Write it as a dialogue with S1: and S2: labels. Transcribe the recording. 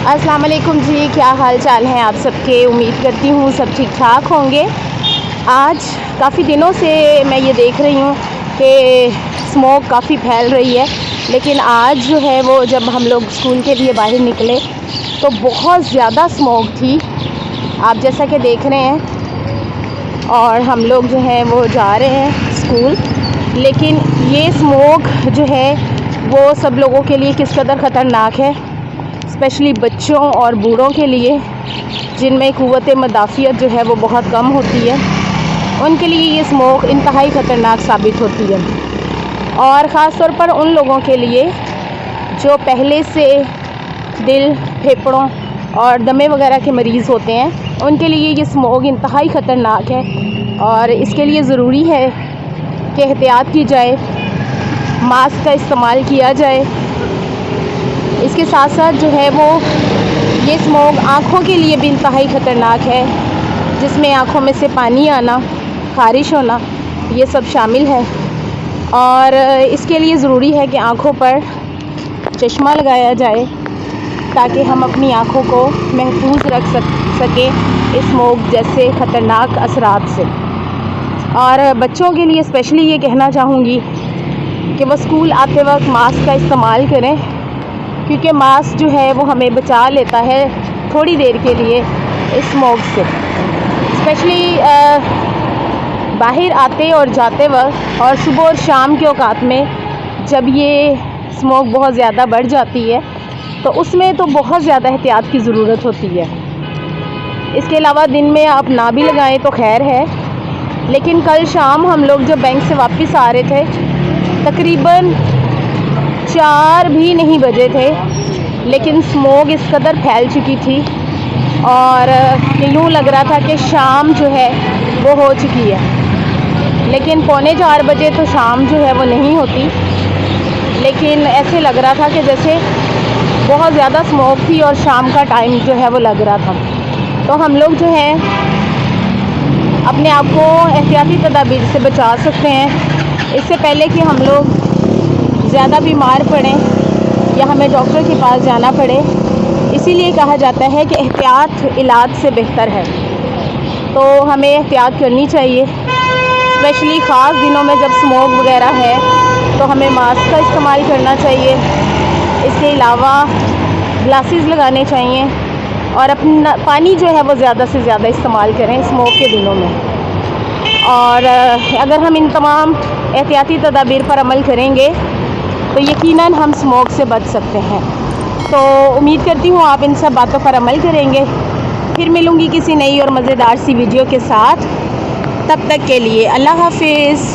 S1: السلام علیکم جی، کیا حال چال ہیں آپ سب کے؟ امید کرتی ہوں سب ٹھیک ٹھاک ہوں گے۔ آج کافی دنوں سے میں یہ دیکھ رہی ہوں کہ اسموک کافی پھیل رہی ہے، لیکن آج جو ہے وہ جب ہم لوگ اسکول کے لیے باہر نکلے تو بہت زیادہ اسموک تھی، آپ جیسا کہ دیکھ رہے ہیں، اور ہم لوگ جو ہیں وہ جا رہے ہیں اسکول، لیکن یہ اسموک جو ہے وہ سب لوگوں کے لیے کس قدر خطرناک ہے، اسپیشلی بچوں اور بوڑھوں کے لیے جن میں قوت مدافعت جو ہے وہ بہت کم ہوتی ہے، ان کے لیے یہ اسموک انتہائی خطرناک ثابت ہوتی ہے، اور خاص طور پر ان لوگوں کے لیے جو پہلے سے دل، پھیپھڑوں اور دمے وغیرہ کے مریض ہوتے ہیں، ان کے لیے یہ اسموک انتہائی خطرناک ہے، اور اس کے لیے ضروری ہے کہ احتیاط کی جائے، ماسک کا استعمال کیا جائے۔ اس کے ساتھ ساتھ جو ہے وہ یہ اسموک آنکھوں کے لیے بھی انتہائی خطرناک ہے، جس میں آنکھوں میں سے پانی آنا، خارش ہونا، یہ سب شامل ہے، اور اس کے لیے ضروری ہے کہ آنکھوں پر چشمہ لگایا جائے تاکہ ہم اپنی آنکھوں کو محفوظ رکھ سکیں اسموک جیسے خطرناک اثرات سے۔ اور بچوں کے لیے اسپیشلی یہ کہنا چاہوں گی کہ وہ اسکول آتے وقت ماسک کا استعمال کریں، کیونکہ ماسک جو ہے وہ ہمیں بچا لیتا ہے تھوڑی دیر کے لیے اسموک سے، اسپیشلی باہر آتے اور جاتے وقت، اور صبح اور شام کے اوقات میں جب یہ اسموک بہت زیادہ بڑھ جاتی ہے تو اس میں تو بہت زیادہ احتیاط کی ضرورت ہوتی ہے۔ اس کے علاوہ دن میں آپ نہ بھی لگائیں تو خیر ہے، لیکن کل شام ہم لوگ جب بینک سے واپس آ رہے تھے، تقریباً 4 بھی نہیں بجے تھے، لیکن اسموک اس قدر پھیل چکی تھی اور یوں لگ رہا تھا کہ شام جو ہے وہ ہو چکی ہے، لیکن 3:45 بجے تو شام جو ہے وہ نہیں ہوتی، لیکن ایسے لگ رہا تھا کہ جیسے بہت زیادہ اسموک تھی اور شام کا ٹائم جو ہے وہ لگ رہا تھا۔ تو ہم لوگ جو ہیں اپنے آپ کو احتیاطی تدابیر سے بچا سکتے ہیں، اس سے پہلے کہ ہم لوگ زیادہ بیمار پڑیں یا ہمیں ڈاکٹر کے پاس جانا پڑے۔ اسی لیے کہا جاتا ہے کہ احتیاط علاج سے بہتر ہے، تو ہمیں احتیاط کرنی چاہیے، اسپیشلی خاص دنوں میں جب اسموک وغیرہ ہے تو ہمیں ماسک کا استعمال کرنا چاہیے۔ اس کے علاوہ گلاسز لگانے چاہیے، اور اپنا پانی جو ہے وہ زیادہ سے زیادہ استعمال کریں اسموک کے دنوں میں، اور اگر ہم ان تمام احتیاطی تدابیر پر عمل کریں گے تو یقیناً ہم اسموک سے بچ سکتے ہیں۔ تو امید کرتی ہوں آپ ان سب باتوں پر عمل کریں گے۔ پھر ملوں گی کسی نئی اور مزیدار سی ویڈیو کے ساتھ، تب تک کے لیے اللہ حافظ۔